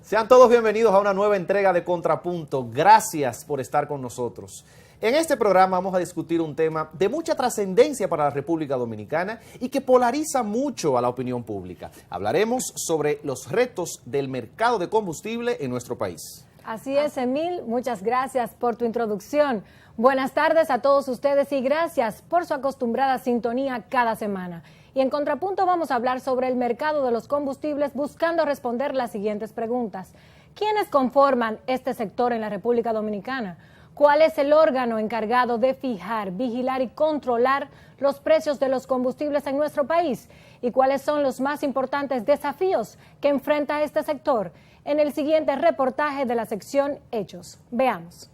Sean todos bienvenidos a una nueva entrega de Contrapunto. Gracias por estar con nosotros. En este programa vamos a discutir un tema de mucha trascendencia para la República Dominicana y que polariza mucho a la opinión pública. Hablaremos sobre los retos del mercado de combustible en nuestro país. Así es, Emil, muchas gracias por tu introducción. Buenas tardes a todos ustedes y gracias por su acostumbrada sintonía cada semana. Y en Contrapunto vamos a hablar sobre el mercado de los combustibles buscando responder las siguientes preguntas. ¿Quiénes conforman este sector en la República Dominicana? ¿Cuál es el órgano encargado de fijar, vigilar y controlar los precios de los combustibles en nuestro país? ¿Y cuáles son los más importantes desafíos que enfrenta este sector? En el siguiente reportaje de la sección Hechos. Veamos.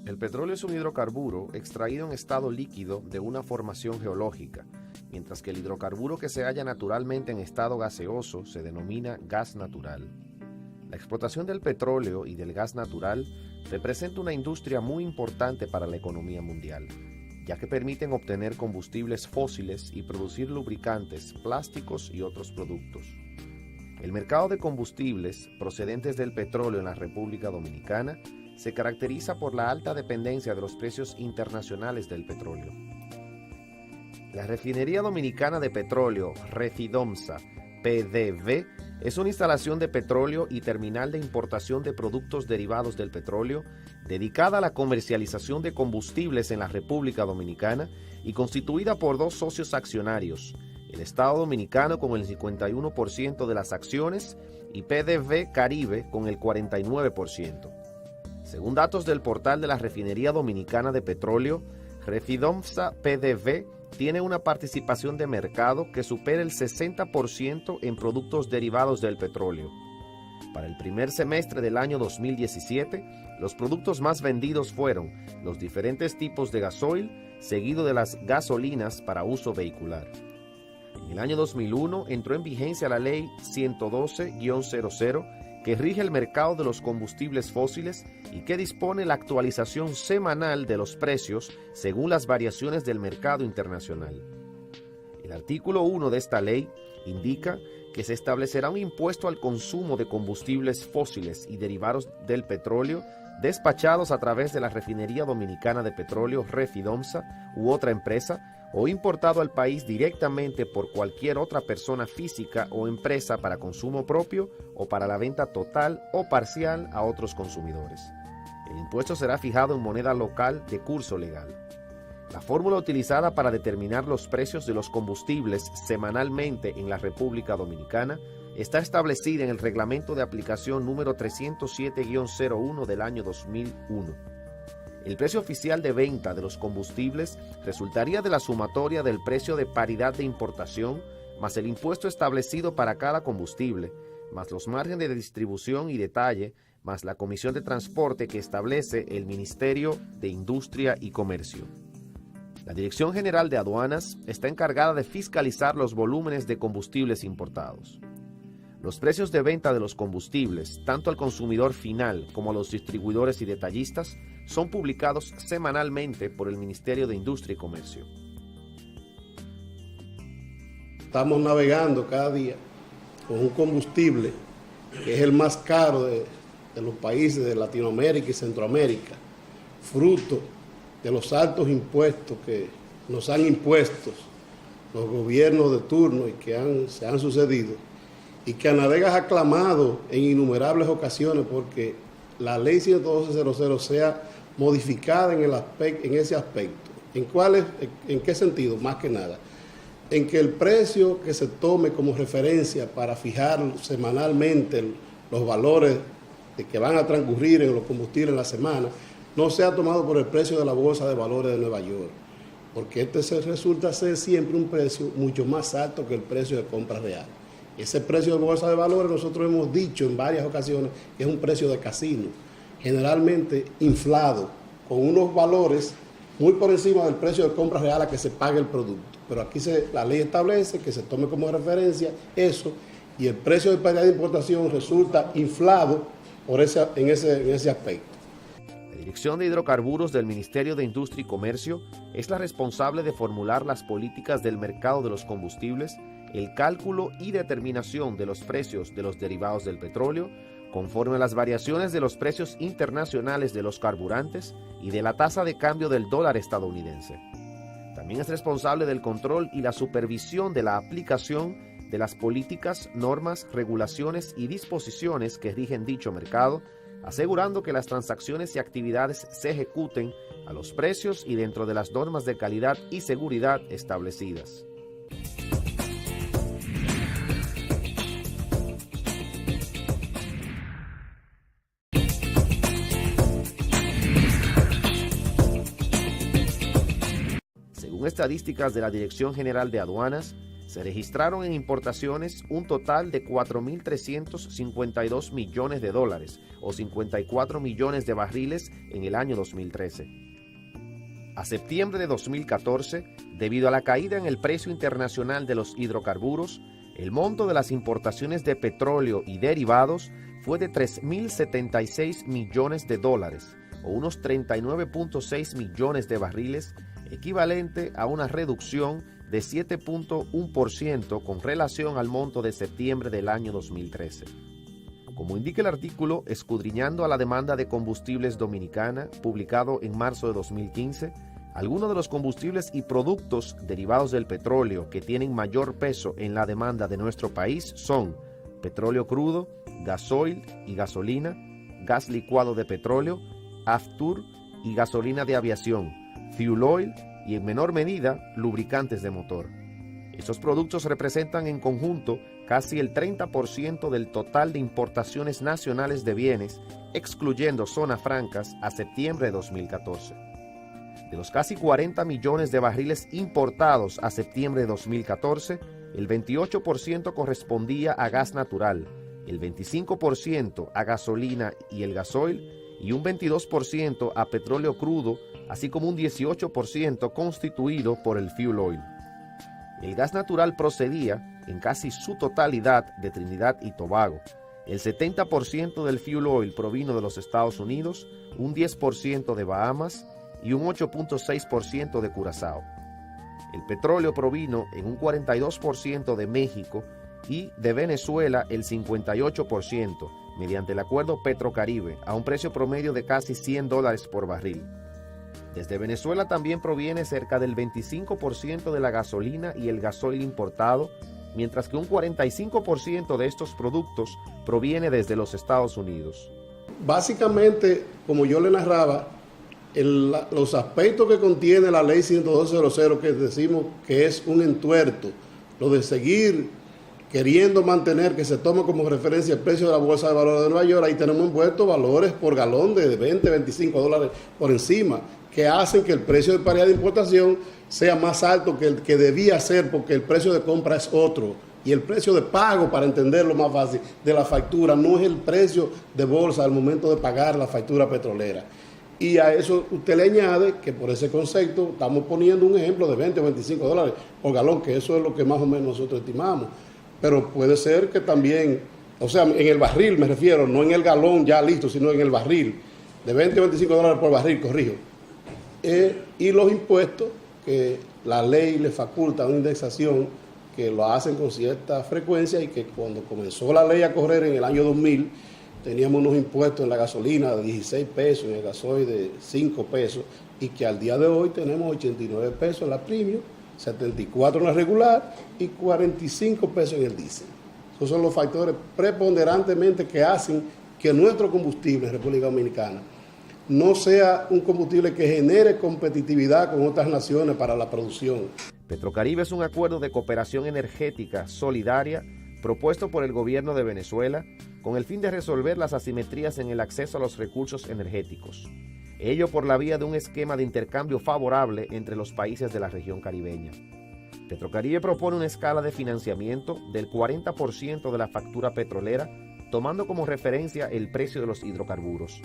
El petróleo es un hidrocarburo extraído en estado líquido de una formación geológica, mientras que el hidrocarburo que se halla naturalmente en estado gaseoso se denomina gas natural. La explotación del petróleo y del gas natural representa una industria muy importante para la economía mundial, ya que permiten obtener combustibles fósiles y producir lubricantes, plásticos y otros productos. El mercado de combustibles procedentes del petróleo en la República Dominicana se caracteriza por la alta dependencia de los precios internacionales del petróleo. La Refinería Dominicana de Petróleo, Refidomsa, PDV, es una instalación de petróleo y terminal de importación de productos derivados del petróleo dedicada a la comercialización de combustibles en la República Dominicana y constituida por dos socios accionarios, el Estado Dominicano con el 51% de las acciones y PDV Caribe con el 49%. Según datos del portal de la Refinería Dominicana de Petróleo, Refidomsa PDV tiene una participación de mercado que supera el 60% en productos derivados del petróleo. Para el primer semestre del año 2017, los productos más vendidos fueron los diferentes tipos de gasoil, seguido de las gasolinas para uso vehicular. En el año 2001 entró en vigencia la Ley 112-00, que rige el mercado de los combustibles fósiles y que dispone la actualización semanal de los precios según las variaciones del mercado internacional. El artículo 1 de esta ley indica que se establecerá un impuesto al consumo de combustibles fósiles y derivados del petróleo despachados a través de la Refinería Dominicana de Petróleo, Refidomsa, u otra empresa, o importado al país directamente por cualquier otra persona física o empresa para consumo propio o para la venta total o parcial a otros consumidores. El impuesto será fijado en moneda local de curso legal. La fórmula utilizada para determinar los precios de los combustibles semanalmente en la República Dominicana está establecida en el Reglamento de Aplicación número 307-01 del año 2001. El precio oficial de venta de los combustibles resultaría de la sumatoria del precio de paridad de importación, más el impuesto establecido para cada combustible, más los márgenes de distribución y detalle, más la comisión de transporte que establece el Ministerio de Industria y Comercio. La Dirección General de Aduanas está encargada de fiscalizar los volúmenes de combustibles importados. Los precios de venta de los combustibles, tanto al consumidor final como a los distribuidores y detallistas, son publicados semanalmente por el Ministerio de Industria y Comercio. Estamos navegando cada día con un combustible que es el más caro de los países de Latinoamérica y Centroamérica, fruto de los altos impuestos que nos han impuesto los gobiernos de turno y que se han sucedido, y que Anadegas ha clamado en innumerables ocasiones porque la ley 112-00 sea modificada en ese aspecto. ¿En qué sentido? Más que nada, en que el precio que se tome como referencia para fijar semanalmente los valores que van a transcurrir en los combustibles en la semana, no sea tomado por el precio de la Bolsa de Valores de Nueva York, porque resulta ser siempre un precio mucho más alto que el precio de compra real. Ese precio de Bolsa de Valores nosotros hemos dicho en varias ocasiones que es un precio de casino, generalmente inflado, con unos valores muy por encima del precio de compra real a que se pague el producto. Pero aquí la ley establece que se tome como referencia eso y el precio de paridad de importación resulta inflado en ese aspecto. La Dirección de Hidrocarburos del Ministerio de Industria y Comercio es la responsable de formular las políticas del mercado de los combustibles el cálculo y determinación de los precios de los derivados del petróleo, conforme a las variaciones de los precios internacionales de los carburantes y de la tasa de cambio del dólar estadounidense. También es responsable del control y la supervisión de la aplicación de las políticas, normas, regulaciones y disposiciones que rigen dicho mercado, asegurando que las transacciones y actividades se ejecuten a los precios y dentro de las normas de calidad y seguridad establecidas. Según estadísticas de la Dirección General de Aduanas, se registraron en importaciones un total de 4.352 millones de dólares o 54 millones de barriles en el año 2013. A septiembre de 2014, debido a la caída en el precio internacional de los hidrocarburos, el monto de las importaciones de petróleo y derivados fue de 3.076 millones de dólares o unos 39.6 millones de barriles, equivalente a una reducción de 7.1% con relación al monto de septiembre del año 2013. Como indica el artículo Escudriñando a la demanda de combustibles dominicana, publicado en marzo de 2015, algunos de los combustibles y productos derivados del petróleo que tienen mayor peso en la demanda de nuestro país son petróleo crudo, gasoil y gasolina, gas licuado de petróleo, aftur y gasolina de aviación, fuel oil y en menor medida lubricantes de motor. Estos productos representan en conjunto casi el 30% del total de importaciones nacionales de bienes, excluyendo zonas francas, a septiembre de 2014. De los casi 40 millones de barriles importados a septiembre de 2014, el 28% correspondía a gas natural, el 25% a gasolina y el gasoil y un 22% a petróleo crudo, así como un 18% constituido por el fuel oil. El gas natural procedía en casi su totalidad de Trinidad y Tobago. El 70% del fuel oil provino de los Estados Unidos, un 10% de Bahamas y un 8.6% de Curazao. El petróleo provino en un 42% de México y de Venezuela el 58%, mediante el acuerdo Petrocaribe, a un precio promedio de casi $100 por barril. Desde Venezuela también proviene cerca del 25% de la gasolina y el gasoil importado, mientras que un 45% de estos productos proviene desde los Estados Unidos. Básicamente, como yo le narraba, los aspectos que contiene la ley 112.00, que decimos que es un entuerto, lo de seguir queriendo mantener que se tome como referencia el precio de la Bolsa de Valores de Nueva York, ahí tenemos envueltos valores por galón de 20, 25 dólares por encima, que hacen que el precio de paridad de importación sea más alto que el que debía ser, porque el precio de compra es otro. Y el precio de pago, para entenderlo más fácil, de la factura, no es el precio de bolsa al momento de pagar la factura petrolera. Y a eso usted le añade que por ese concepto estamos poniendo un ejemplo de 20 o 25 dólares por galón, que eso es lo que más o menos nosotros estimamos. Pero puede ser que también, o sea, en el barril me refiero, no en el galón ya listo, sino en el barril, de 20 o 25 dólares por barril, corrijo. Y los impuestos, que la ley le faculta una indexación, que lo hacen con cierta frecuencia y que cuando comenzó la ley a correr en el año 2000, teníamos unos impuestos en la gasolina de 16 pesos, en el gasoil de 5 pesos, y que al día de hoy tenemos 89 pesos en la premium, 74 en la regular y 45 pesos en el diésel. Esos son los factores preponderantemente que hacen que nuestro combustible en República Dominicana no sea un combustible que genere competitividad con otras naciones para la producción. Petrocaribe es un acuerdo de cooperación energética solidaria propuesto por el gobierno de Venezuela con el fin de resolver las asimetrías en el acceso a los recursos energéticos. Ello por la vía de un esquema de intercambio favorable entre los países de la región caribeña. Petrocaribe propone una escala de financiamiento del 40% de la factura petrolera, tomando como referencia el precio de los hidrocarburos.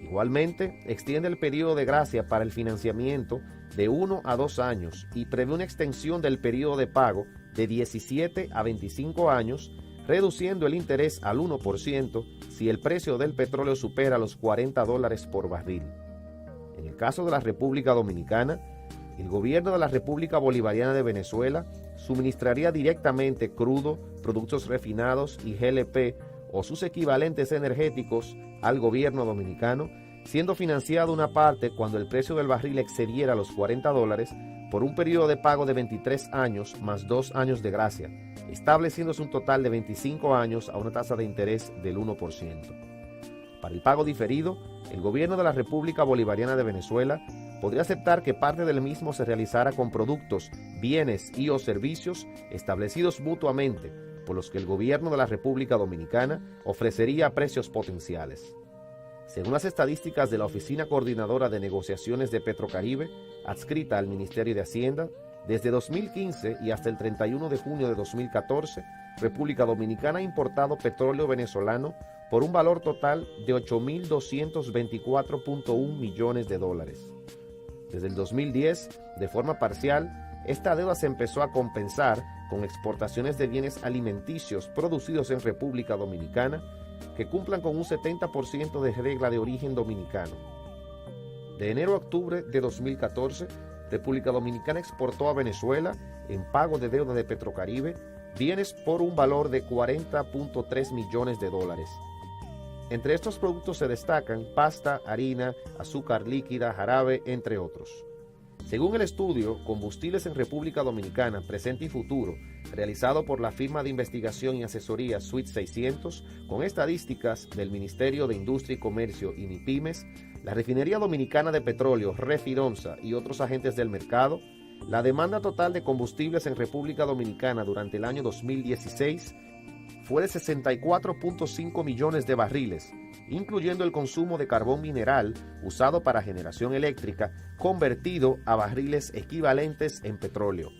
Igualmente, extiende el periodo de gracia para el financiamiento de 1 a 2 años y prevé una extensión del periodo de pago de 17 a 25 años, reduciendo el interés al 1% si el precio del petróleo supera los $40 por barril. En el caso de la República Dominicana, el gobierno de la República Bolivariana de Venezuela suministraría directamente crudo, productos refinados y GLP o sus equivalentes energéticos al gobierno dominicano, siendo financiado una parte cuando el precio del barril excediera los $40 por un periodo de pago de 23 años más 2 años de gracia, estableciéndose un total de 25 años a una tasa de interés del 1%. Para el pago diferido, el gobierno de la República Bolivariana de Venezuela podría aceptar que parte del mismo se realizara con productos, bienes y o servicios establecidos mutuamente, por los que el gobierno de la República Dominicana ofrecería precios potenciales. Según las estadísticas de la Oficina Coordinadora de Negociaciones de Petrocaribe, adscrita al Ministerio de Hacienda, desde 2015 y hasta el 31 de junio de 2014, República Dominicana ha importado petróleo venezolano por un valor total de $8.224.1 millones. Desde el 2010, de forma parcial, esta deuda se empezó a compensar con exportaciones de bienes alimenticios producidos en República Dominicana que cumplan con un 70% de regla de origen dominicano. De enero a octubre de 2014, República Dominicana exportó a Venezuela, en pago de deuda de Petrocaribe, bienes por un valor de $40.3 millones. Entre estos productos se destacan pasta, harina, azúcar líquida, jarabe, entre otros. Según el estudio Combustibles en República Dominicana, Presente y Futuro, realizado por la firma de investigación y asesoría Suite 600, con estadísticas del Ministerio de Industria y Comercio y MIPYMES, la Refinería Dominicana de Petróleo, Refidonza y otros agentes del mercado, la demanda total de combustibles en República Dominicana durante el año 2016 fue de 64.5 millones de barriles, incluyendo el consumo de carbón mineral usado para generación eléctrica, convertido a barriles equivalentes en petróleo.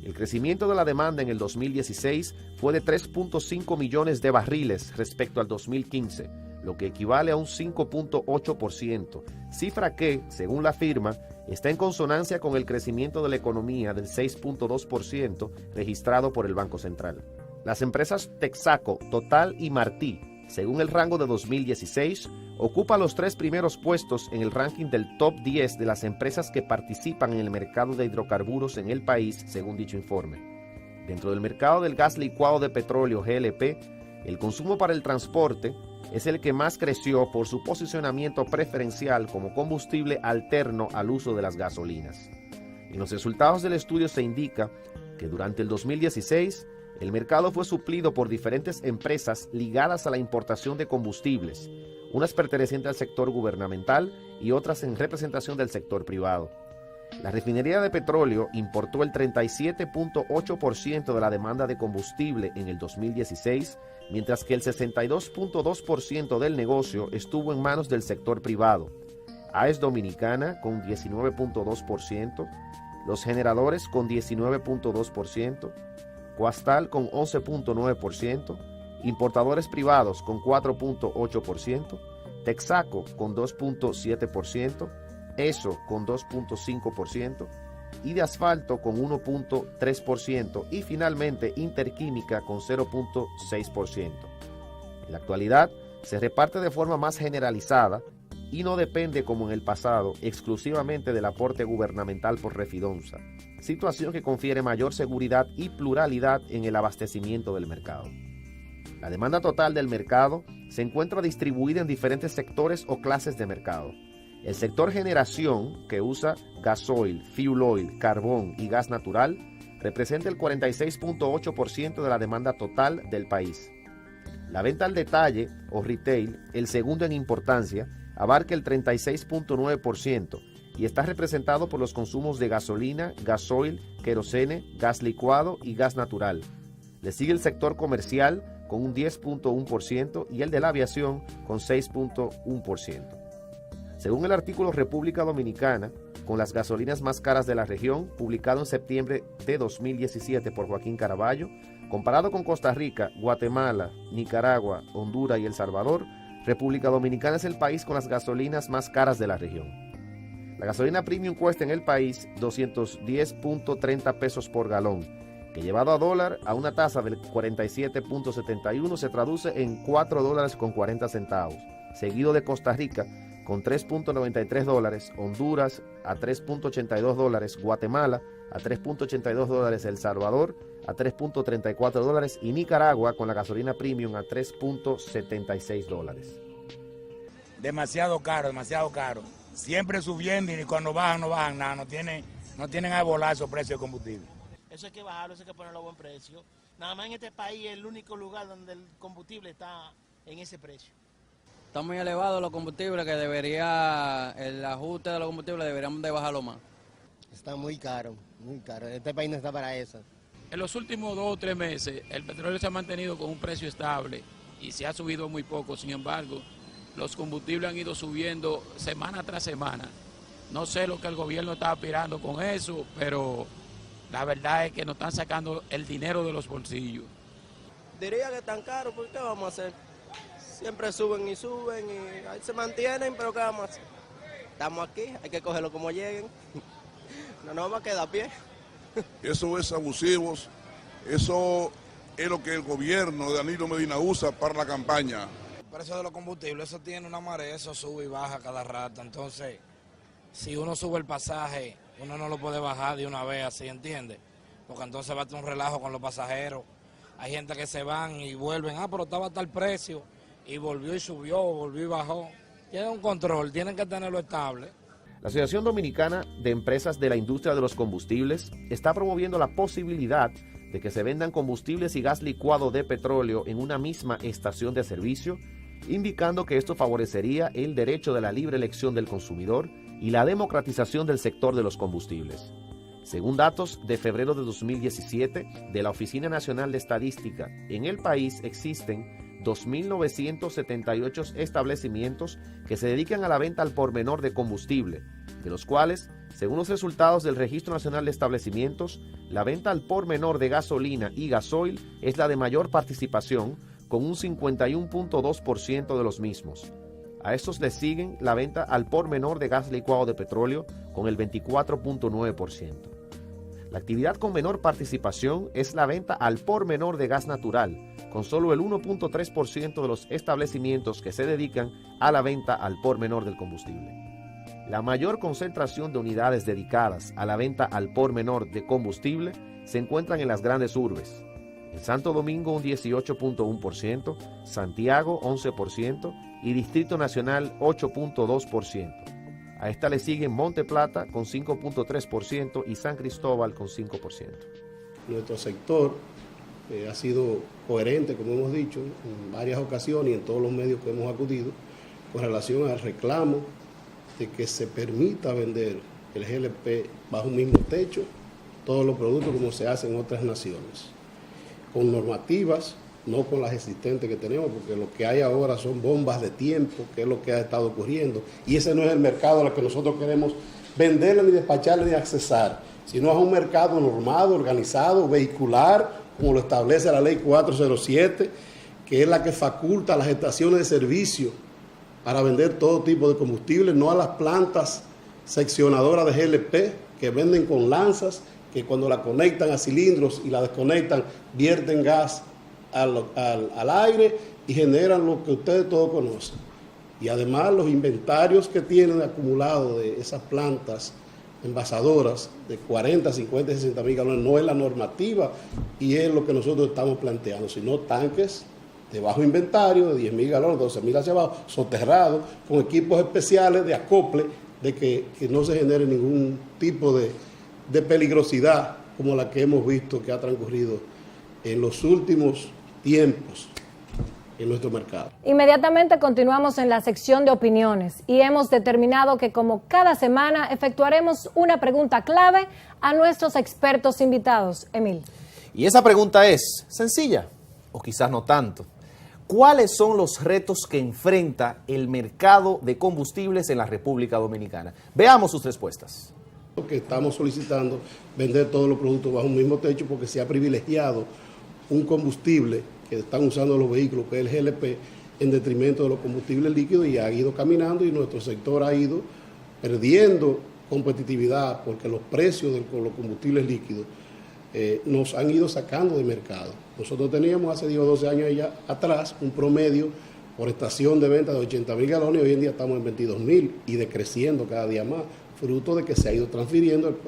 El crecimiento de la demanda en el 2016 fue de 3.5 millones de barriles respecto al 2015, lo que equivale a un 5.8%, cifra que, según la firma, está en consonancia con el crecimiento de la economía del 6.2% registrado por el Banco Central. Las empresas Texaco, Total y Martí, según el rango de 2016, ocupan los 3 primeros puestos en el ranking del top 10 de las empresas que participan en el mercado de hidrocarburos en el país, según dicho informe. Dentro del mercado del gas licuado de petróleo GLP, el consumo para el transporte es el que más creció por su posicionamiento preferencial como combustible alterno al uso de las gasolinas. En los resultados del estudio se indica que durante el 2016, el mercado fue suplido por diferentes empresas ligadas a la importación de combustibles, unas pertenecientes al sector gubernamental y otras en representación del sector privado. La refinería de petróleo importó el 37.8% de la demanda de combustible en el 2016, mientras que el 62.2% del negocio estuvo en manos del sector privado. AES Dominicana con 19.2%, los generadores con 19.2%, Coastal con 11.9%, importadores privados con 4.8%, Texaco con 2.7%, ESO con 2.5% y de asfalto con 1.3% y finalmente Interquímica con 0.6%. En la actualidad se reparte de forma más generalizada y no depende, como en el pasado, exclusivamente del aporte gubernamental por Refidonza, situación que confiere mayor seguridad y pluralidad en el abastecimiento del mercado. La demanda total del mercado se encuentra distribuida en diferentes sectores o clases de mercado. El sector generación, que usa gasoil, fuel oil, carbón y gas natural, representa el 46.8% de la demanda total del país. La venta al detalle o retail, el segundo en importancia, abarca el 36.9% y está representado por los consumos de gasolina, gasoil, querosene, gas licuado y gas natural. Le sigue el sector comercial con un 10.1% y el de la aviación con 6.1%. Según el artículo República Dominicana, con las gasolinas más caras de la región, publicado en septiembre de 2017 por Joaquín Caraballo, comparado con Costa Rica, Guatemala, Nicaragua, Honduras y El Salvador, República Dominicana es el país con las gasolinas más caras de la región. La gasolina premium cuesta en el país 210.30 pesos por galón, que llevado a dólar a una tasa del 47.71 se traduce en $4.40, seguido de Costa Rica con $3.93, Honduras a $3.82, Guatemala a $3.82 El Salvador, a $3.34 y Nicaragua con la gasolina premium a $3.76. Demasiado caro. Siempre subiendo y cuando bajan no bajan nada, no tienen a volar esos precios de combustible. Eso hay que bajarlo, eso hay que ponerlo a buen precio. Nada más en este país es el único lugar donde el combustible está en ese precio. Está muy elevado los combustibles, que el ajuste de los combustibles deberíamos de bajarlo más. Está muy caro, este país no está para eso. En los últimos 2 o 3 meses el petróleo se ha mantenido con un precio estable y se ha subido muy poco. Sin embargo, los combustibles han ido subiendo semana tras semana. No sé lo que el gobierno está aspirando con eso, pero la verdad es que nos están sacando el dinero de los bolsillos. Diría que están caros, ¿por qué vamos a hacer? Siempre suben y ahí se mantienen, pero ¿qué vamos a hacer? Estamos aquí, hay que cogerlo como lleguen. No nos vamos a quedar a pie. Eso es abusivo, eso es lo que el gobierno de Danilo Medina usa para la campaña. El precio de los combustibles, eso tiene una marea, eso sube y baja cada rato. Entonces, si uno sube el pasaje, uno no lo puede bajar de una vez así, ¿entiende? Porque entonces va a tener un relajo con los pasajeros. Hay gente que se van y vuelven, pero estaba a tal precio, y volvió y subió, volvió y bajó. Tienen un control, tienen que tenerlo estable. La Asociación Dominicana de Empresas de la Industria de los Combustibles está promoviendo la posibilidad de que se vendan combustibles y gas licuado de petróleo en una misma estación de servicio, indicando que esto favorecería el derecho de la libre elección del consumidor y la democratización del sector de los combustibles. Según datos de febrero de 2017 de la Oficina Nacional de Estadística, en el país existen 2.978 establecimientos que se dedican a la venta al por menor de combustible, de los cuales, según los resultados del Registro Nacional de Establecimientos, la venta al por menor de gasolina y gasoil es la de mayor participación, con un 51.2% de los mismos. A estos le siguen la venta al por menor de gas licuado de petróleo, con el 24.9%. La actividad con menor participación es la venta al por menor de gas natural, con solo el 1.3% de los establecimientos que se dedican a la venta al por menor del combustible. La mayor concentración de unidades dedicadas a la venta al por menor de combustible se encuentran en las grandes urbes. En Santo Domingo un 18.1%, Santiago 11% y Distrito Nacional 8.2%. A esta le siguen Monte Plata con 5.3% y San Cristóbal con 5%. Nuestro sector ha sido coherente, como hemos dicho, en varias ocasiones y en todos los medios que hemos acudido, con relación al reclamo de que se permita vender el GLP bajo un mismo techo, todos los productos como se hace en otras naciones, con normativas, no con las existentes que tenemos, porque lo que hay ahora son bombas de tiempo, que es lo que ha estado ocurriendo, y ese no es el mercado al que nosotros queremos venderle, ni despacharle, ni accesar, sino a un mercado normado, organizado, vehicular, como lo establece la ley 407, que es la que faculta a las estaciones de servicio para vender todo tipo de combustible, no a las plantas seccionadoras de GLP, que venden con lanzas, que cuando la conectan a cilindros y la desconectan, vierten gas al aire y generan lo que ustedes todos conocen. Y además los inventarios que tienen acumulados de esas plantas envasadoras de 40, 50, 60 mil galones no es la normativa y es lo que nosotros estamos planteando, sino tanques de bajo inventario de 10 mil galones, 12 mil hacia abajo, soterrados, con equipos especiales de acople, de que no se genere ningún tipo de peligrosidad como la que hemos visto que ha transcurrido en los últimos tiempos en nuestro mercado. Inmediatamente continuamos en la sección de opiniones y hemos determinado que como cada semana efectuaremos una pregunta clave a nuestros expertos invitados. Emil. Y esa pregunta es sencilla, o quizás no tanto. ¿Cuáles son los retos que enfrenta el mercado de combustibles en la República Dominicana? Veamos sus respuestas. Que estamos solicitando vender todos los productos bajo un mismo techo porque se ha privilegiado un combustible que están usando los vehículos, que es el GLP, en detrimento de los combustibles líquidos, y ha ido caminando y nuestro sector ha ido perdiendo competitividad porque los precios de los combustibles líquidos nos han ido sacando de mercado. Nosotros teníamos hace 10 o 12 años ya atrás un promedio por estación de venta de 80 mil galones y hoy en día estamos en 22 mil y decreciendo cada día más, fruto de que se ha ido transfiriendo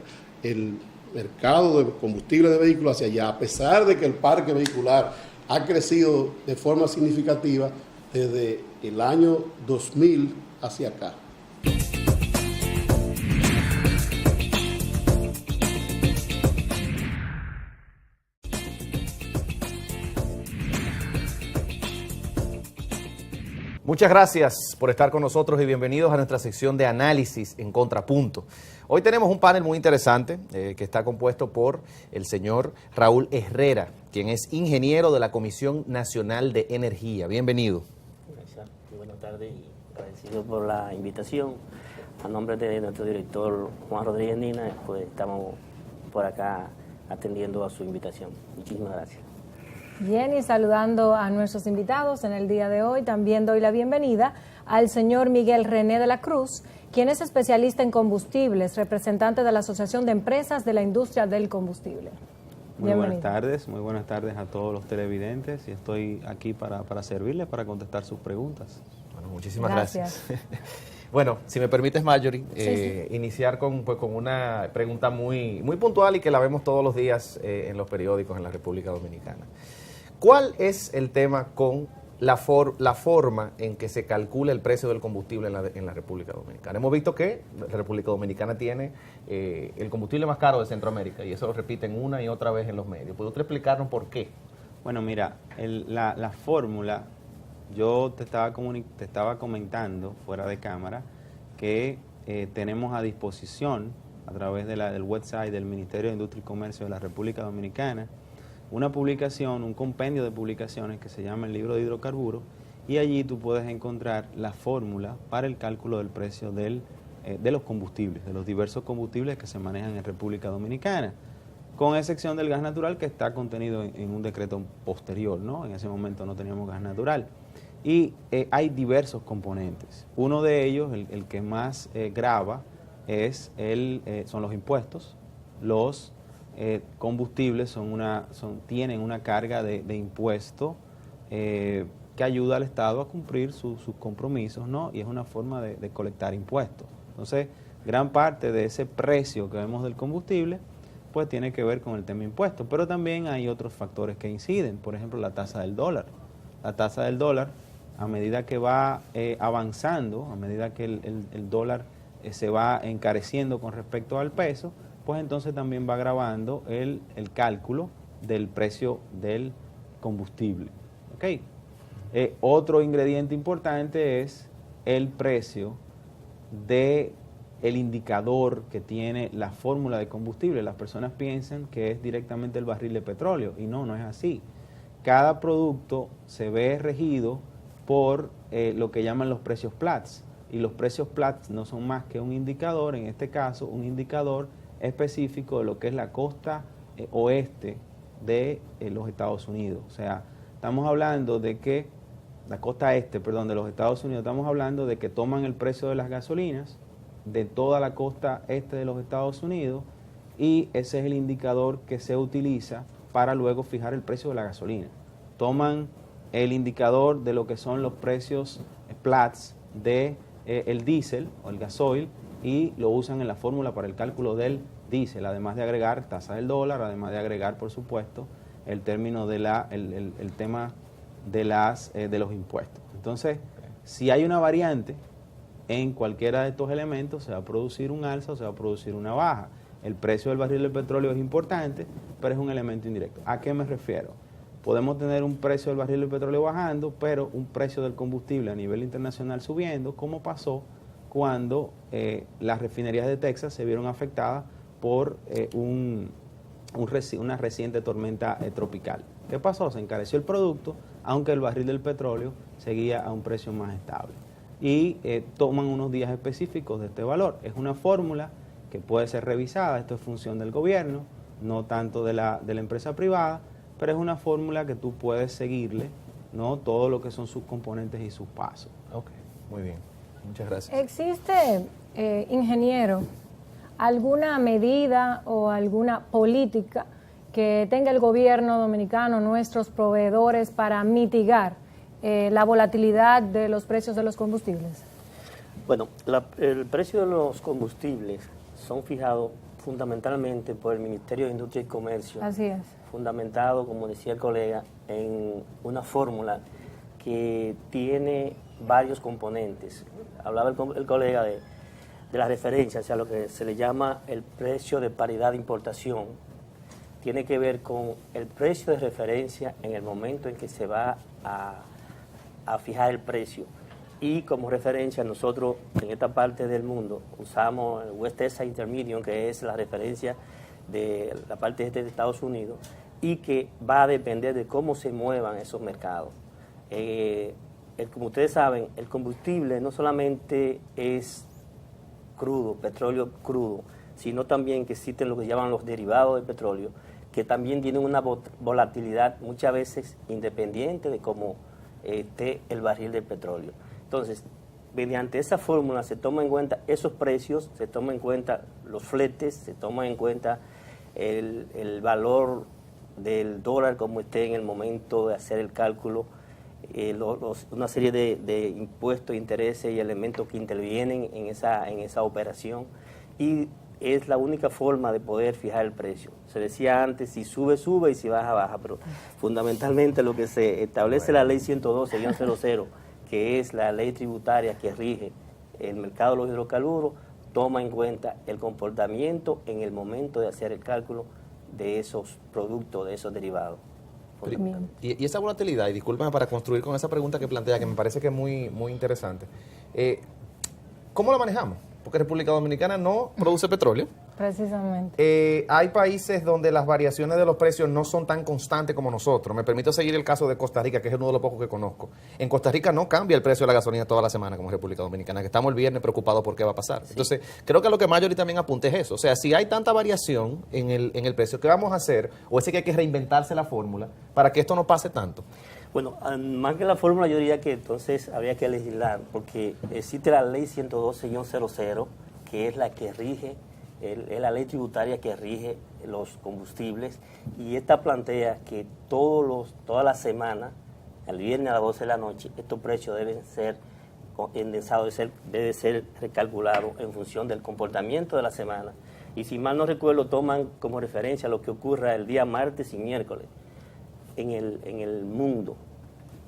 mercado de combustible de vehículos hacia allá, a pesar de que el parque vehicular ha crecido de forma significativa desde el año 2000 hacia acá. Muchas gracias por estar con nosotros y bienvenidos a nuestra sección de análisis en Contrapunto. Hoy tenemos un panel muy interesante que está compuesto por el señor Raúl Herrera, quien es ingeniero de la Comisión Nacional de Energía. Bienvenido. Gracias. Buenas tardes y agradecido por la invitación. A nombre de nuestro director Juan Rodríguez Nina, pues estamos por acá atendiendo a su invitación. Muchísimas gracias. Bien, y saludando a nuestros invitados en el día de hoy, también doy la bienvenida al señor Miguel René de la Cruz, quien es especialista en combustibles, representante de la Asociación de Empresas de la Industria del Combustible. Muy buenas tardes a todos los televidentes y estoy aquí para servirles, para contestar sus preguntas. Bueno, muchísimas gracias. Bueno, si me permites, Marjorie, iniciar con una pregunta muy puntual y que la vemos todos los días en los periódicos en la República Dominicana. ¿Cuál es el tema con la forma en que se calcula el precio del combustible en la República Dominicana? Hemos visto que la República Dominicana tiene el combustible más caro de Centroamérica y eso lo repiten una y otra vez en los medios. ¿Puede usted explicarnos por qué? Bueno, mira, la fórmula, yo te estaba comentando fuera de cámara que tenemos a disposición a través del website del Ministerio de Industria y Comercio de la República Dominicana una publicación, un compendio de publicaciones que se llama el Libro de Hidrocarburos, y allí tú puedes encontrar la fórmula para el cálculo del precio de los combustibles, de los diversos combustibles que se manejan en República Dominicana, con excepción del gas natural que está contenido en un decreto posterior, ¿no? En ese momento no teníamos gas natural. Y hay diversos componentes. Uno de ellos, el que más grava, son los impuestos. Los combustibles tienen una carga de impuesto que ayuda al Estado a cumplir sus compromisos, ¿no? Y es una forma de colectar impuestos. Entonces, gran parte de ese precio que vemos del combustible, pues tiene que ver con el tema impuestos. Pero también hay otros factores que inciden, por ejemplo, la tasa del dólar. La tasa del dólar, a medida que va avanzando, a medida que el dólar se va encareciendo con respecto al peso, pues entonces también va agravando el cálculo del precio del combustible. ¿Okay? Otro ingrediente importante es el precio del indicador que tiene la fórmula de combustible. Las personas piensan que es directamente el barril de petróleo y no es así. Cada producto se ve regido por lo que llaman los precios Platts, y los precios Platts no son más que un indicador, en este caso un indicador específico de lo que es la costa oeste de los Estados Unidos. O sea, estamos hablando de que, la costa este, perdón, de los Estados Unidos, estamos hablando de que toman el precio de las gasolinas de toda la costa este de los Estados Unidos y ese es el indicador que se utiliza para luego fijar el precio de la gasolina. Toman el indicador de lo que son los precios Platts de el diésel o el gasoil y lo usan en la fórmula para el cálculo del diésel, además de agregar tasa del dólar, además de agregar, por supuesto, el término de el tema de los impuestos. Entonces, si hay una variante en cualquiera de estos elementos, se va a producir un alza o se va a producir una baja. El precio del barril de petróleo es importante, pero es un elemento indirecto. ¿A qué me refiero? Podemos tener un precio del barril de petróleo bajando, pero un precio del combustible a nivel internacional subiendo, como pasó cuando las refinerías de Texas se vieron afectadas por una reciente tormenta tropical. ¿Qué pasó? Se encareció el producto, aunque el barril del petróleo seguía a un precio más estable. Y toman unos días específicos de este valor. Es una fórmula que puede ser revisada, esto es función del gobierno, no tanto de la empresa privada, pero es una fórmula que tú puedes seguirle, ¿no? Todo lo que son sus componentes y sus pasos. Ok, muy bien. Muchas gracias. ¿Existe, ingeniero, alguna medida o alguna política que tenga el gobierno dominicano, nuestros proveedores, para mitigar la volatilidad de los precios de los combustibles? Bueno, el precio de los combustibles son fijados fundamentalmente por el Ministerio de Industria y Comercio. Así es. Fundamentado, como decía el colega, en una fórmula que tiene varios componentes. Hablaba el colega de la referencia, o sea, lo que se le llama el precio de paridad de importación. Tiene que ver con el precio de referencia en el momento en que se va a fijar el precio. Y como referencia, nosotros en esta parte del mundo usamos el West Texas Intermediate, que es la referencia de la parte este de Estados Unidos, y que va a depender de cómo se muevan esos mercados. Como ustedes saben, el combustible no solamente es crudo, petróleo crudo, sino también que existen lo que llaman los derivados del petróleo, que también tienen una volatilidad muchas veces independiente de cómo esté el barril de petróleo. Entonces, mediante esa fórmula se toma en cuenta esos precios, se toma en cuenta los fletes, se toma en cuenta el valor del dólar como esté en el momento de hacer el cálculo, una serie de impuestos, intereses y elementos que intervienen en esa operación, y es la única forma de poder fijar el precio. Se decía antes, si sube, sube, y si baja, baja, pero fundamentalmente lo que se establece la ley 112-00, que es la ley tributaria que rige el mercado de los hidrocarburos, toma en cuenta el comportamiento en el momento de hacer el cálculo de esos productos, de esos derivados. Y esa volatilidad, y discúlpame para construir con esa pregunta que plantea, que me parece que es muy, muy interesante, ¿cómo la manejamos? Porque República Dominicana no produce petróleo. Precisamente. Hay países donde las variaciones de los precios no son tan constantes como nosotros. Me permito seguir el caso de Costa Rica, que es uno de los pocos que conozco. En Costa Rica no cambia el precio de la gasolina toda la semana como en República Dominicana, que estamos el viernes preocupados por qué va a pasar. Sí. Entonces, creo que lo que Marjorie también apunte es eso. O sea, si hay tanta variación en el precio, ¿qué vamos a hacer? ¿O es que hay que reinventarse la fórmula para que esto no pase tanto? Bueno, más que la fórmula, yo diría que entonces habría que legislar, porque existe la ley 112-00, que es la que rige, es la ley tributaria que rige los combustibles, y esta plantea que toda la semana, el viernes a las 12 de la noche, estos precios deben ser endensados, debe ser recalculado en función del comportamiento de la semana. Y si mal no recuerdo, toman como referencia lo que ocurra el día martes y miércoles en el mundo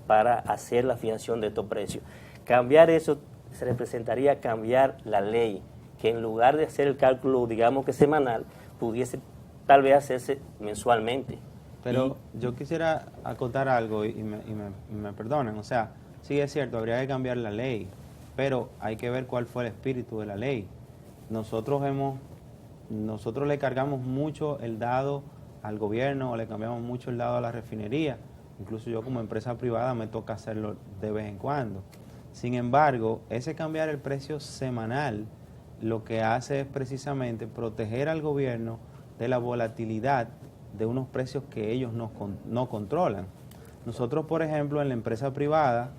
para hacer la fijación de estos precios. Cambiar eso se representaría cambiar la ley, que en lugar de hacer el cálculo, digamos que semanal, pudiese tal vez hacerse mensualmente. Pero yo quisiera acotar algo y me perdonen, o sea, sí es cierto, habría que cambiar la ley, pero hay que ver cuál fue el espíritu de la ley. Nosotros le cargamos mucho el dado al gobierno, o le cambiamos mucho el dado a la refinería. Incluso yo como empresa privada me toca hacerlo de vez en cuando. Sin embargo, ese cambiar el precio semanal lo que hace es precisamente proteger al gobierno de la volatilidad de unos precios que ellos no controlan. Nosotros, por ejemplo, en la empresa privada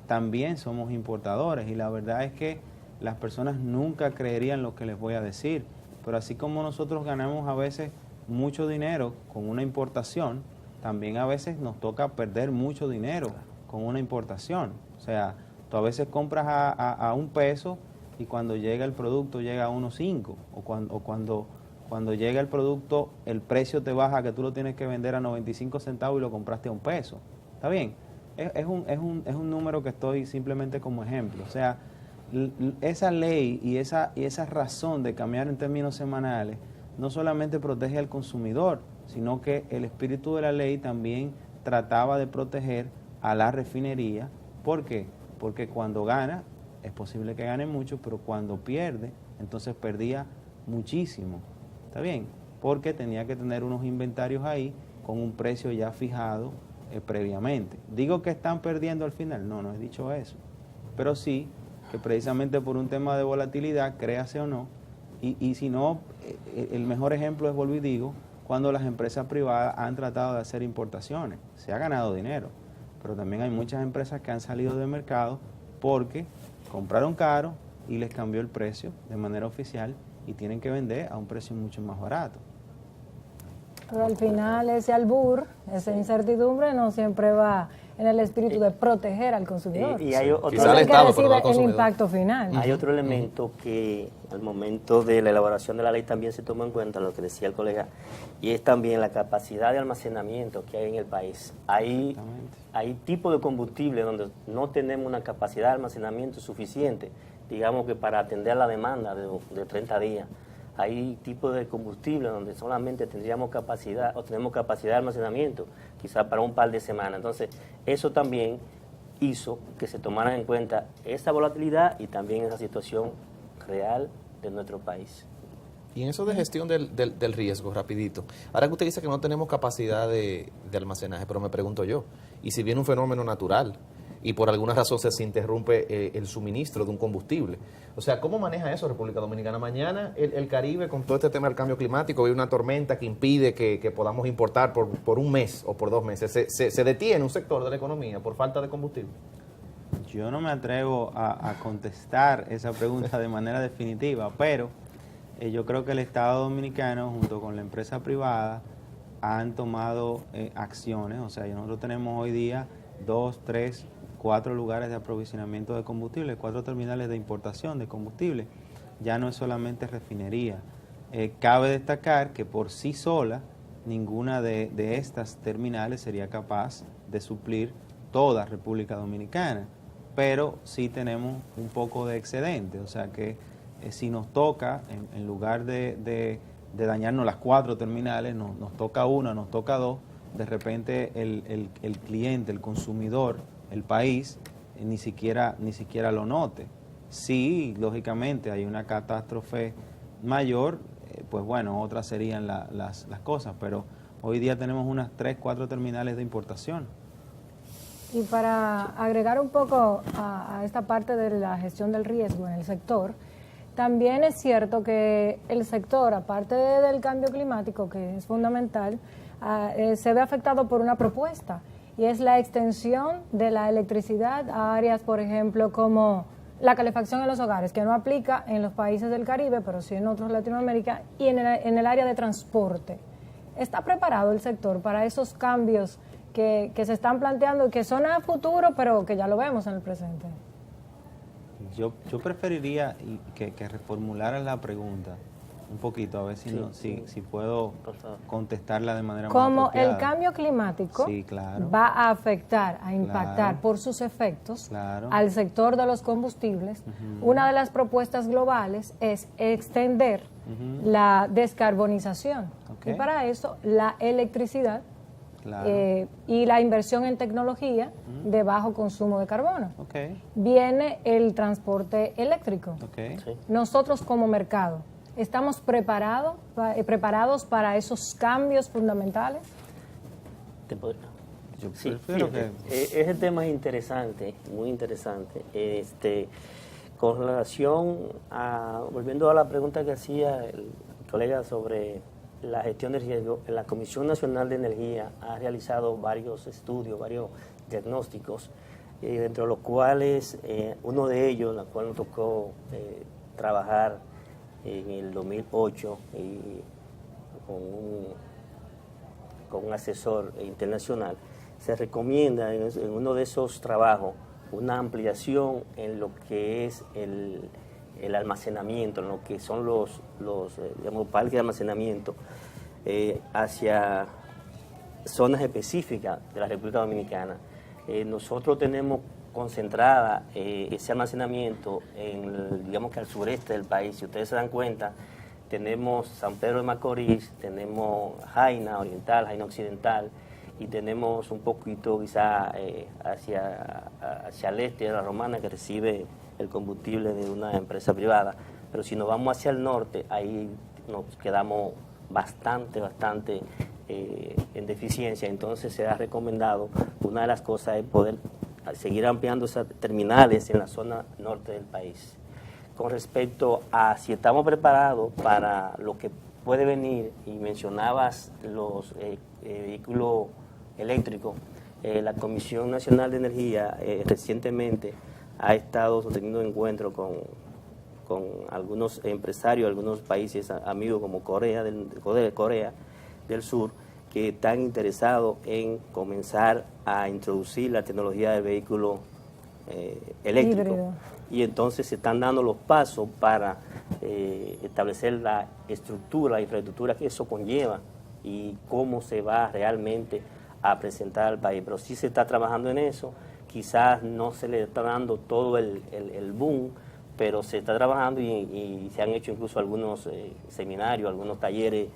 también somos importadores, y la verdad es que las personas nunca creerían lo que les voy a decir, pero así como nosotros ganamos a veces mucho dinero con una importación, también a veces nos toca perder mucho dinero con una importación. O sea, tú a veces compras a $1 y cuando llega el producto llega a 1.5, o cuando llega el producto el precio te baja, que tú lo tienes que vender a 95 centavos y lo compraste a $1. ¿Está bien? Es un número que estoy simplemente como ejemplo. O sea, esa ley y esa razón de cambiar en términos semanales no solamente protege al consumidor, sino que el espíritu de la ley también trataba de proteger a la refinería. ¿Por qué? Porque cuando gana, es posible que gane mucho, pero cuando pierde, entonces perdía muchísimo. ¿Está bien? Porque tenía que tener unos inventarios ahí con un precio ya fijado previamente. ¿Digo que están perdiendo al final? No he dicho eso. Pero sí que precisamente por un tema de volatilidad, créase o no, y si no, el mejor ejemplo es, vuelvo y digo, cuando las empresas privadas han tratado de hacer importaciones. Se ha ganado dinero, pero también hay muchas empresas que han salido del mercado porque compraron caro y les cambió el precio de manera oficial y tienen que vender a un precio mucho más barato. Pero al final ese albur, esa incertidumbre no siempre va en el espíritu de proteger al consumidor. Y hay otro, Quizá el Estado, pero no al el consumidor. impacto final. hay otro elemento que al momento de la elaboración de la ley también se tomó en cuenta, lo que decía el colega, y es también la capacidad de almacenamiento que hay en el país. Hay tipos de combustible donde no tenemos una capacidad de almacenamiento suficiente, digamos que para atender la demanda de 30 días. Hay tipos de combustible donde solamente tendríamos capacidad o tenemos capacidad de almacenamiento, quizás para un par de semanas. Entonces, eso también hizo que se tomara en cuenta esa volatilidad y también esa situación real de nuestro país. Y en eso de gestión del riesgo, rapidito. Ahora que usted dice que no tenemos capacidad de almacenaje, pero me pregunto yo, ¿y si viene un fenómeno natural y por alguna razón se interrumpe el suministro de un combustible? O sea, ¿cómo maneja eso República Dominicana? Mañana el Caribe, con todo este tema del cambio climático, hay una tormenta que impide que podamos importar por un mes o por 2 meses. ¿Se detiene un sector de la economía por falta de combustible? Yo no me atrevo a contestar esa pregunta de manera definitiva, pero yo creo que el Estado Dominicano, junto con la empresa privada, han tomado acciones. O sea, nosotros tenemos hoy día 2, 3, 4 lugares de aprovisionamiento de combustible, 4 terminales de importación de combustible. Ya no es solamente refinería. Cabe destacar que por sí sola ninguna de estas terminales sería capaz de suplir toda República Dominicana, pero sí tenemos un poco de excedente. O sea que si nos toca, en lugar de dañarnos las 4 terminales, nos toca una, nos toca 2, de repente el cliente, el consumidor, el país, ni siquiera lo note. Sí, lógicamente hay una catástrofe mayor, pues bueno, otras serían las cosas, pero hoy día tenemos unas 3, 4 terminales de importación. Y para agregar un poco a esta parte de la gestión del riesgo en el sector, también es cierto que el sector, aparte del cambio climático, que es fundamental, se ve afectado por una propuesta, y es la extensión de la electricidad a áreas, por ejemplo, como la calefacción en los hogares, que no aplica en los países del Caribe, pero sí en otros de Latinoamérica, y en el área de transporte. ¿Está preparado el sector para esos cambios que se están planteando y que son a futuro, pero que ya lo vemos en el presente? Yo preferiría que reformularan la pregunta un poquito, a ver si puedo contestarla de manera más Como apropiada. el cambio climático va a afectar, a impactar por sus efectos al sector de los combustibles, una de las propuestas globales es extender la descarbonización. Y para eso la electricidad y la inversión en tecnología de bajo consumo de carbono. Viene el transporte eléctrico. Nosotros como mercado, ¿estamos preparados para esos cambios fundamentales? Sí, fíjate, ese tema es interesante, muy interesante. Con relación volviendo a la pregunta que hacía el colega sobre la gestión de riesgo, la Comisión Nacional de Energía ha realizado varios estudios, varios diagnósticos, dentro de los cuales uno de ellos, la cual nos tocó trabajar en el 2008 con un asesor internacional, se recomienda en uno de esos trabajos una ampliación en lo que es el almacenamiento, en lo que son los parques de almacenamiento hacia zonas específicas de la República Dominicana. Nosotros tenemos concentrada ese almacenamiento digamos que al sureste del país. Si ustedes se dan cuenta, tenemos San Pedro de Macorís, tenemos Jaina Oriental, Jaina Occidental, y tenemos un poquito quizá hacia el este de la Romana, que recibe el combustible de una empresa privada. Pero si nos vamos hacia el norte, ahí nos quedamos bastante en deficiencia. Entonces se ha recomendado, una de las cosas es poder seguir ampliando esas terminales en la zona norte del país. Con respecto a si estamos preparados para lo que puede venir, y mencionabas los vehículos eléctricos, la Comisión Nacional de Energía recientemente ha estado teniendo encuentros con algunos empresarios, algunos países amigos como Corea, del Sur que están interesados en comenzar a introducir la tecnología del vehículo eléctrico. Híbrido. Y entonces se están dando los pasos para establecer la estructura, la infraestructura que eso conlleva y cómo se va realmente a presentar al país. Pero sí se está trabajando en eso, quizás no se le está dando todo el boom, pero se está trabajando y se han hecho incluso algunos seminarios, algunos talleres,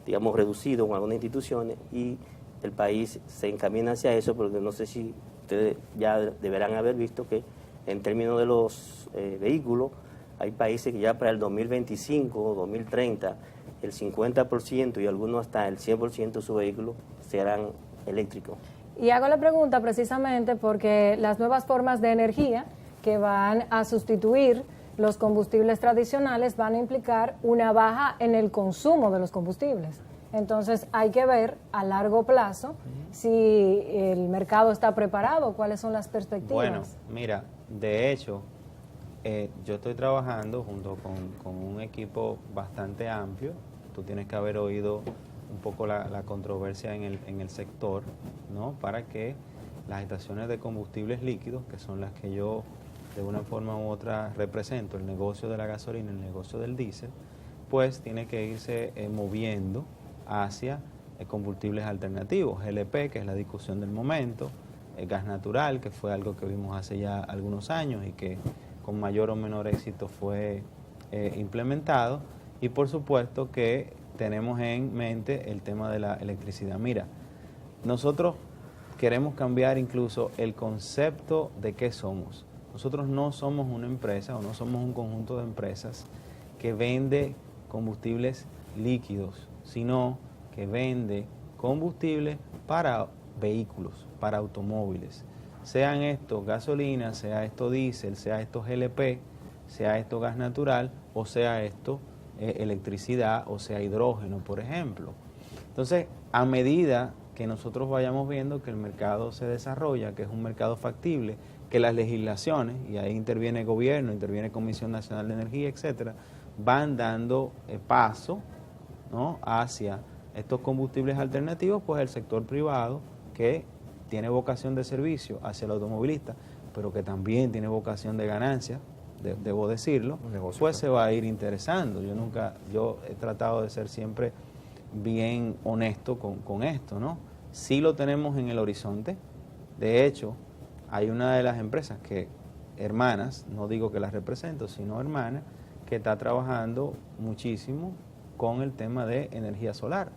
digamos, reducidos con algunas instituciones, y el país se encamina hacia eso, porque no sé si ustedes ya deberán haber visto que en términos de los vehículos, hay países que ya para el 2025 o 2030, el 50% y algunos hasta el 100% de sus vehículos serán eléctricos. Y hago la pregunta precisamente porque las nuevas formas de energía que van a sustituir los combustibles tradicionales van a implicar una baja en el consumo de los combustibles. Entonces hay que ver a largo plazo si el mercado está preparado, cuáles son las perspectivas. Bueno, mira, de hecho, yo estoy trabajando junto con un equipo bastante amplio. Tú tienes que haber oído un poco la controversia en el sector, ¿no? Para que las estaciones de combustibles líquidos, que son las que yo de una forma u otra represento, el negocio de la gasolina, el negocio del diésel, pues tiene que irse moviendo hacia combustibles alternativos, GLP, que es la discusión del momento, gas natural, que fue algo que vimos hace ya algunos años y que con mayor o menor éxito fue implementado, y por supuesto que tenemos en mente el tema de la electricidad. Mira, nosotros queremos cambiar incluso el concepto de qué somos. Nosotros no somos una empresa o no somos un conjunto de empresas que vende combustibles líquidos, sino que vende combustible para vehículos, para automóviles. Sean estos gasolina, sea esto diésel, sea esto GLP, sea esto gas natural, o sea esto electricidad, o sea hidrógeno, por ejemplo. Entonces, a medida que nosotros vayamos viendo que el mercado se desarrolla, que es un mercado factible, que las legislaciones, y ahí interviene el gobierno, interviene Comisión Nacional de Energía, etcétera, van dando paso, ¿no?, hacia estos combustibles alternativos, pues el sector privado, que tiene vocación de servicio hacia el automovilista, pero que también tiene vocación de ganancia, debo decirlo, pues se va a ir interesando. Yo he tratado de ser siempre bien honesto con esto, ¿no? Sí lo tenemos en el horizonte. De hecho, hay una de las empresas hermanas, no digo que las represento, sino hermanas, que está trabajando muchísimo con el tema de energía solar.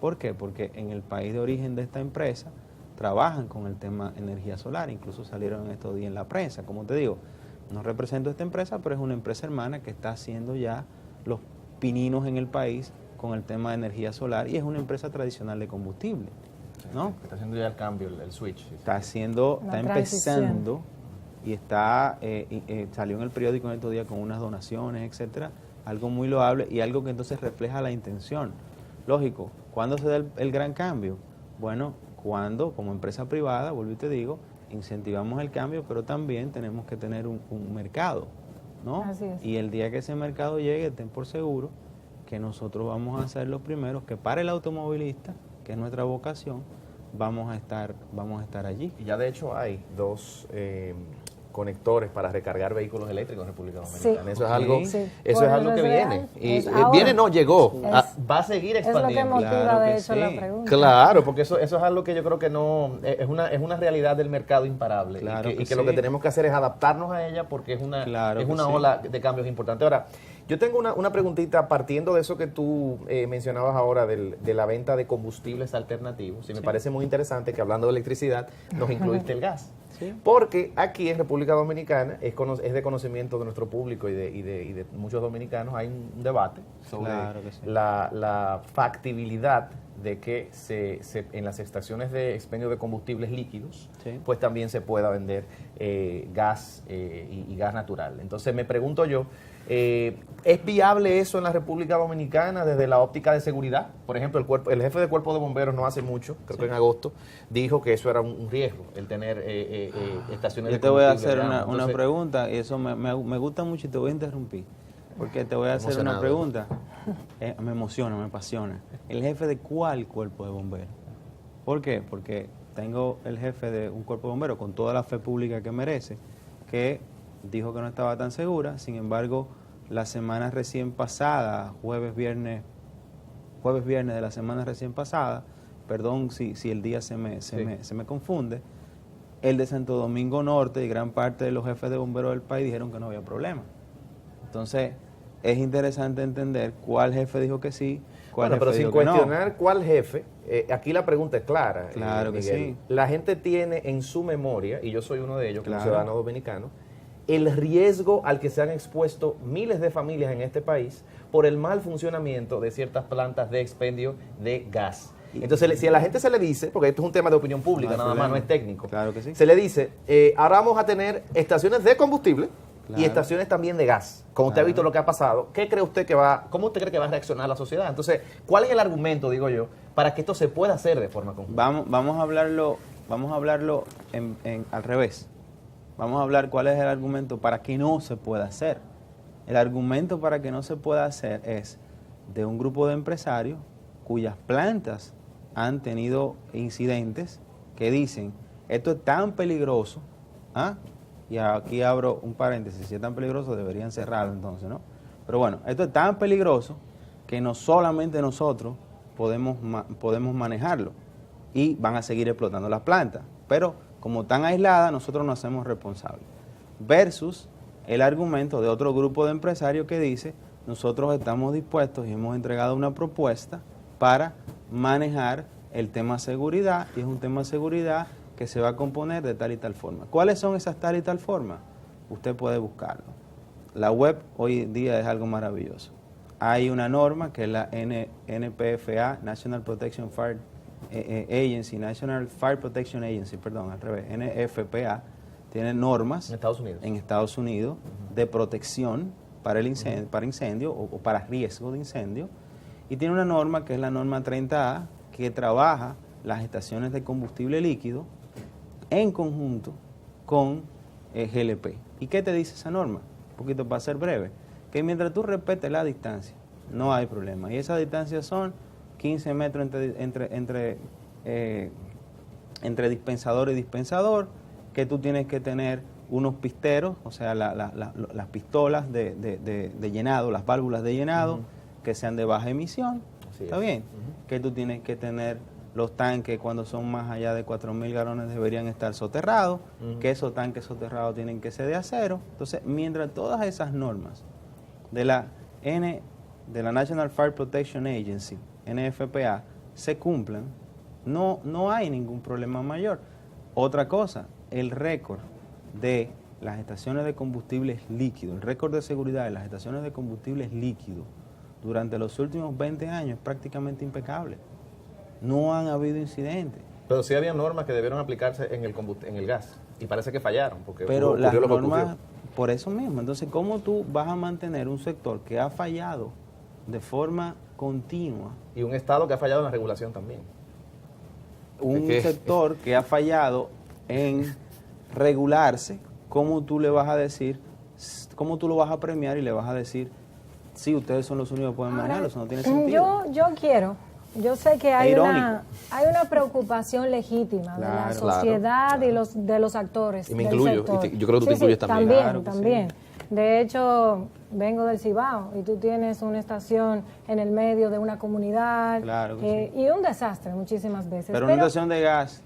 ¿Por qué? Porque en el país de origen de esta empresa trabajan con el tema energía solar, incluso salieron estos días en la prensa. Como te digo, no represento esta empresa, pero es una empresa hermana que está haciendo ya los pininos en el país con el tema de energía solar, y es una empresa tradicional de combustible, ¿no? Está haciendo ya el cambio, el switch. Está empezando, y salió en el periódico en estos días con unas donaciones, etcétera, algo muy loable y algo que entonces refleja la intención. Lógico, ¿cuándo se da el gran cambio? Bueno, cuando como empresa privada, vuelvo y te digo, incentivamos el cambio, pero también tenemos que tener un mercado, ¿no? Así es. Y el día que ese mercado llegue, estén por seguro que nosotros vamos a ser los primeros que, para el automovilista, que es nuestra vocación, vamos a estar allí. Y ya de hecho hay 2 conectores para recargar vehículos eléctricos en República Dominicana. Sí. Eso es algo, eso es algo que viene. Y llegó. Va a seguir expandiendo. Es lo que motiva, claro, de hecho, la pregunta. Claro, porque eso es algo que yo creo que no es una realidad del mercado imparable. Claro, y que lo que tenemos que hacer es adaptarnos a ella, porque es una ola de cambios importantes. Ahora, yo tengo una preguntita partiendo de eso que tú mencionabas ahora de la venta de combustibles alternativos. Y me parece muy interesante que, hablando de electricidad, nos incluiste el gas. Sí. Porque aquí en República Dominicana es de conocimiento de nuestro público y de muchos dominicanos. Hay un debate sobre la factibilidad de que en las estaciones de expendio de combustibles líquidos, pues también se pueda vender gas y gas natural. Entonces me pregunto yo, ¿es viable eso en la República Dominicana desde la óptica de seguridad? Por ejemplo, el jefe del Cuerpo de Bomberos no hace mucho, creo que en agosto, dijo que eso era un riesgo, el tener estaciones de combustible. Yo te voy a hacer una pregunta, y eso me gusta mucho y te voy a interrumpir. Porque te voy a hacer una Emocionado. pregunta. Me emociona, me apasiona. ¿El jefe de cuál cuerpo de bomberos? ¿Por qué? Porque tengo el jefe de un cuerpo de bomberos con toda la fe pública que merece, que dijo que no estaba tan segura. Sin embargo, la semana recién pasada, jueves, viernes de la semana recién pasada, perdón si el día se me confunde, el de Santo Domingo Norte y gran parte de los jefes de bomberos del país dijeron que no había problema. Entonces, es interesante entender cuál jefe dijo que sí, cuál Bueno, pero jefe sin dijo que no. cuestionar cuál jefe, aquí la pregunta es clara. Claro que Miguel. sí. La gente tiene en su memoria, y yo soy uno de ellos como Claro. ciudadano dominicano, el riesgo al que se han expuesto miles de familias en este país por el mal funcionamiento de ciertas plantas de expendio de gas. Entonces, si a la gente se le dice, porque esto es un tema de opinión pública, No hay nada más, problema. no es técnico, Claro que sí. se le dice, ahora vamos a tener estaciones de combustible y Claro. estaciones también de gas. Como usted ha Claro. visto lo que ha pasado, ¿qué cree usted cómo usted cree que va a reaccionar la sociedad? Entonces, ¿cuál es el argumento, digo yo, para que esto se pueda hacer de forma conjunta? Vamos a hablarlo al revés. Vamos a hablar cuál es el argumento para que no se pueda hacer. El argumento para que no se pueda hacer es de un grupo de empresarios cuyas plantas han tenido incidentes que dicen, esto es tan peligroso, ¿ah? Y aquí abro un paréntesis, si es tan peligroso deberían cerrarlo entonces, ¿no? Pero bueno, esto es tan peligroso que no solamente nosotros podemos manejarlo y van a seguir explotando las plantas, pero como están aisladas, nosotros nos hacemos responsables. Versus el argumento de otro grupo de empresarios que dice, nosotros estamos dispuestos y hemos entregado una propuesta para manejar el tema seguridad, y es un tema de seguridad que se va a componer de tal y tal forma. ¿Cuáles son esas tal y tal formas? Usted puede buscarlo. La web hoy en día es algo maravilloso. Hay una norma que es la NPFA, National Protection Fire Agency, National Fire Protection Agency, perdón, al revés, NFPA, tiene normas en Estados Unidos de protección para el incendio, para incendio o para riesgo de incendio, y tiene una norma que es la norma 30A que trabaja las estaciones de combustible líquido en conjunto con GLP. ¿Y qué te dice esa norma? Un poquito para ser breve, que mientras tú respetes la distancia, no hay problema. Y esas distancias son 15 metros entre dispensador y dispensador, que tú tienes que tener unos pisteros, o sea, las pistolas de llenado, las válvulas de llenado, que sean de baja emisión. ¿Está bien? Que tú tienes que tener los tanques cuando son más allá de 4.000 galones deberían estar soterrados, que esos tanques soterrados tienen que ser de acero. Entonces, mientras todas esas normas de la National Fire Protection Agency, NFPA, se cumplan, no hay ningún problema mayor. Otra cosa, el récord de las estaciones de combustibles líquidos, el récord de seguridad de las estaciones de combustibles líquidos durante los últimos 20 años es prácticamente impecable. No han habido incidentes. Pero sí había normas que debieron aplicarse en el gas y parece que fallaron. Porque pero las lo que normas, ocurrió. por eso mismo, entonces, ¿cómo tú vas a mantener un sector que ha fallado de forma continua? Y un Estado que ha fallado en la regulación también. Un sector que ha fallado en regularse, ¿cómo tú le vas a decir, cómo tú lo vas a premiar y le vas a decir, sí, ustedes son los únicos que pueden manejarlo? Eso no tiene sentido. Yo sé que hay irónico. una preocupación legítima de la sociedad y de los actores. Y me del incluyo, sector. y yo creo que tú te incluyes también. También. De hecho, vengo del Cibao y tú tienes una estación en el medio de una comunidad y un desastre muchísimas veces. Pero una estación de gas.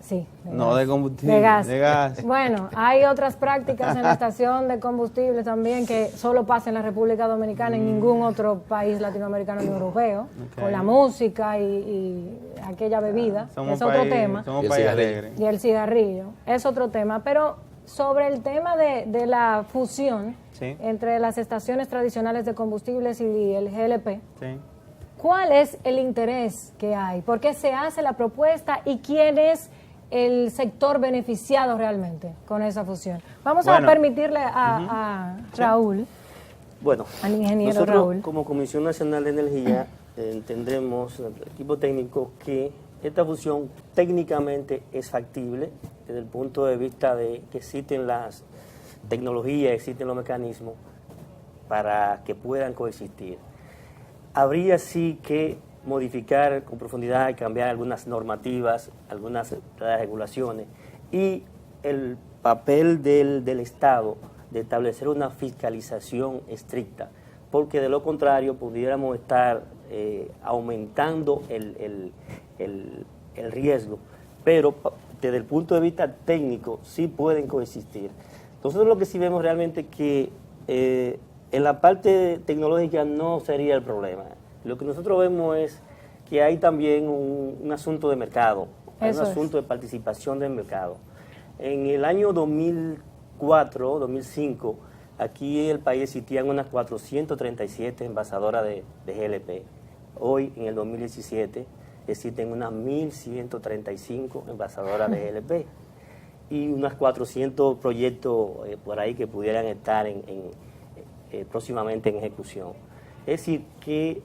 Sí. No de combustible, de gas. Bueno, hay otras prácticas en la estación de combustible también que solo pasa en la República Dominicana, en ningún otro país latinoamericano ni europeo, con la música y aquella bebida, es otro tema. Somos país alegre. Y el cigarrillo, es otro tema. Pero sobre el tema de la fusión entre las estaciones tradicionales de combustibles y el GLP, ¿cuál es el interés que hay? ¿Por qué se hace la propuesta y quién es el sector beneficiado realmente con esa fusión? Vamos a permitirle a Raúl, al ingeniero nosotros, Raúl. Como Comisión Nacional de Energía, entendemos, el equipo técnico, que esta fusión técnicamente es factible desde el punto de vista de que existen las tecnologías, existen los mecanismos para que puedan coexistir. Habría sí que modificar con profundidad y cambiar algunas normativas, algunas regulaciones, y el papel del Estado de establecer una fiscalización estricta, porque de lo contrario pudiéramos estar aumentando el riesgo, pero desde el punto de vista técnico sí pueden coexistir. Nosotros lo que sí vemos realmente que en la parte tecnológica no sería el problema. Lo que nosotros vemos es que hay también un asunto de mercado, hay un asunto de participación del mercado. En el año 2004, 2005, aquí en el país existían unas 437 envasadoras de GLP. Hoy, en el 2017, existen unas 1.135 envasadoras de GLP y unas 400 proyectos por ahí que pudieran estar próximamente en ejecución. Es decir, que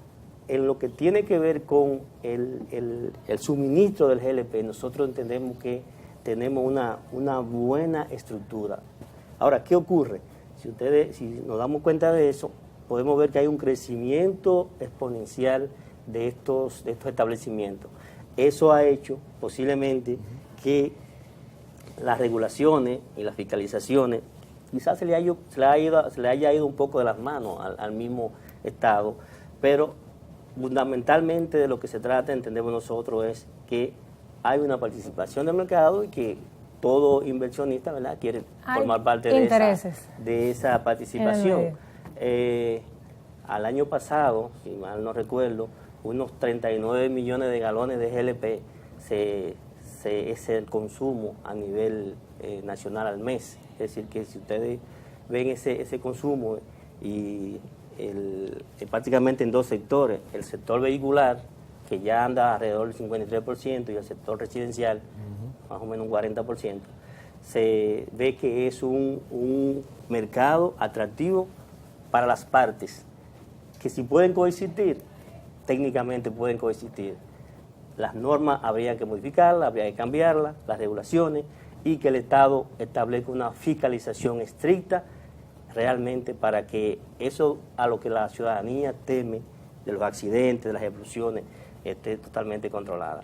en lo que tiene que ver con el suministro del GLP, nosotros entendemos que tenemos una buena estructura. Ahora, ¿qué ocurre? Si nos damos cuenta de eso, podemos ver que hay un crecimiento exponencial de estos establecimientos. Eso ha hecho posiblemente que las regulaciones y las fiscalizaciones quizás se le haya ido un poco de las manos al mismo Estado, pero fundamentalmente de lo que se trata, entendemos nosotros, es que hay una participación del mercado y que todo inversionista, ¿verdad?, quiere formar parte de esa participación. Al año pasado, si mal no recuerdo, unos 39 millones de galones de GLP es el consumo a nivel nacional al mes. Es decir, que si ustedes ven ese consumo y prácticamente en dos sectores, el sector vehicular, que ya anda alrededor del 53%, y el sector residencial, más o menos un 40%, se ve que es un mercado atractivo para las partes, que si pueden coexistir, técnicamente pueden coexistir. Las normas habría que modificarlas, habría que cambiarlas, las regulaciones, y que el Estado establezca una fiscalización estricta realmente para que eso a lo que la ciudadanía teme, de los accidentes, de las explosiones, esté totalmente controlada.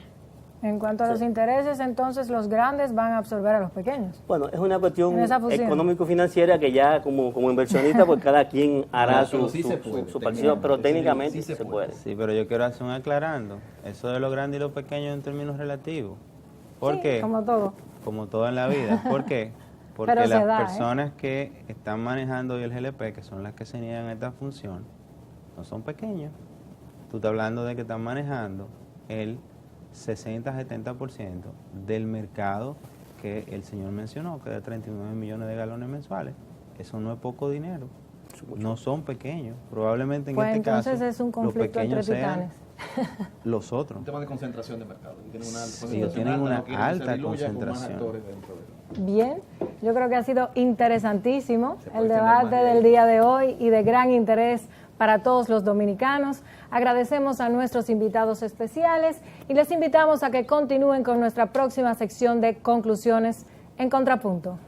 En cuanto a los intereses, entonces los grandes van a absorber a los pequeños. Bueno, es una cuestión económico-financiera que ya como inversionista, pues cada quien hará su participación, pero técnicamente sí se puede. Sí, pero yo quiero hacer un aclarando. Eso de lo grande y lo pequeño en términos relativos. ¿Por qué? Como todo. Como todo en la vida. ¿Por qué? Porque las personas que están manejando hoy el GLP, que son las que se niegan a esta función, no son pequeños. Tú estás hablando de que están manejando el 60-70% del mercado que el señor mencionó, que es de 39 millones de galones mensuales. Eso no es poco dinero. No son pequeños. Probablemente en este caso entonces es un conflicto entre titanes. Los otros. Un tema de concentración de mercado. Tienen una alta concentración. Bien, yo creo que ha sido interesantísimo el debate del día de hoy y de gran interés para todos los dominicanos. Agradecemos a nuestros invitados especiales y les invitamos a que continúen con nuestra próxima sección de conclusiones en Contrapunto.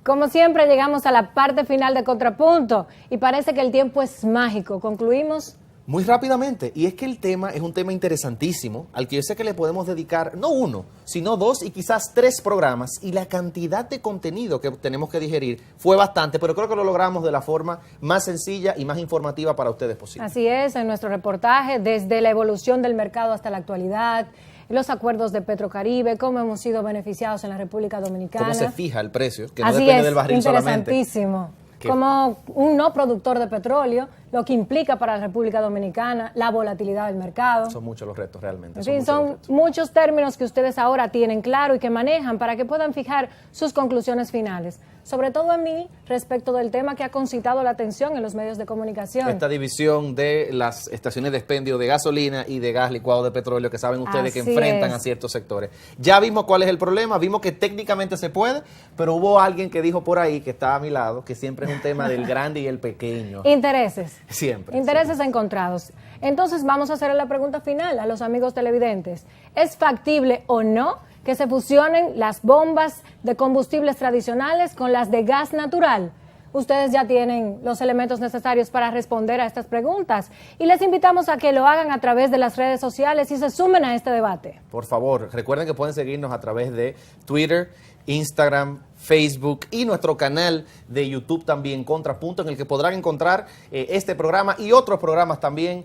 Como siempre, llegamos a la parte final de Contrapunto y parece que el tiempo es mágico. ¿Concluimos? Muy rápidamente, y es que el tema es un tema interesantísimo, al que yo sé que le podemos dedicar no uno, sino 2 y quizás 3 programas, y la cantidad de contenido que tenemos que digerir fue bastante, pero creo que lo logramos de la forma más sencilla y más informativa para ustedes posible. Así es, en nuestro reportaje, desde la evolución del mercado hasta la actualidad, los acuerdos de Petrocaribe, cómo hemos sido beneficiados en la República Dominicana. Cómo se fija el precio, que no depende del barril solamente. Interesantísimo. Como un no productor de petróleo, lo que implica para la República Dominicana, la volatilidad del mercado. Son muchos los retos realmente. En fin, son muchos términos que ustedes ahora tienen claro y que manejan para que puedan fijar sus conclusiones finales. Sobre todo a mí, respecto del tema que ha concitado la atención en los medios de comunicación. Esta división de las estaciones de expendio de gasolina y de gas licuado de petróleo que saben ustedes que enfrentan a ciertos sectores. Ya vimos cuál es el problema, vimos que técnicamente se puede, pero hubo alguien que dijo por ahí, que está a mi lado, que siempre es un tema del grande y el pequeño. Intereses. Siempre. Intereses encontrados. Entonces vamos a hacer la pregunta final a los amigos televidentes. ¿Es factible o no que se fusionen las bombas de combustibles tradicionales con las de gas natural? Ustedes ya tienen los elementos necesarios para responder a estas preguntas y les invitamos a que lo hagan a través de las redes sociales y se sumen a este debate. Por favor, recuerden que pueden seguirnos a través de Twitter, Instagram, Facebook y nuestro canal de YouTube también, Contrapunto, en el que podrán encontrar este programa y otros programas también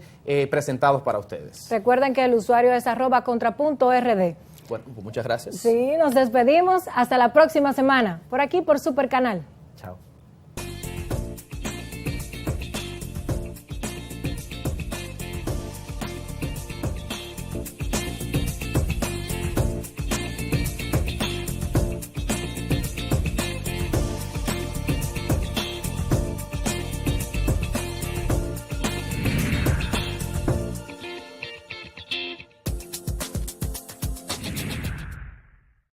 presentados para ustedes. Recuerden que el usuario es @contrapunto_rd. Bueno, pues muchas gracias. Sí, nos despedimos. Hasta la próxima semana, por aquí por Super Canal. Chao.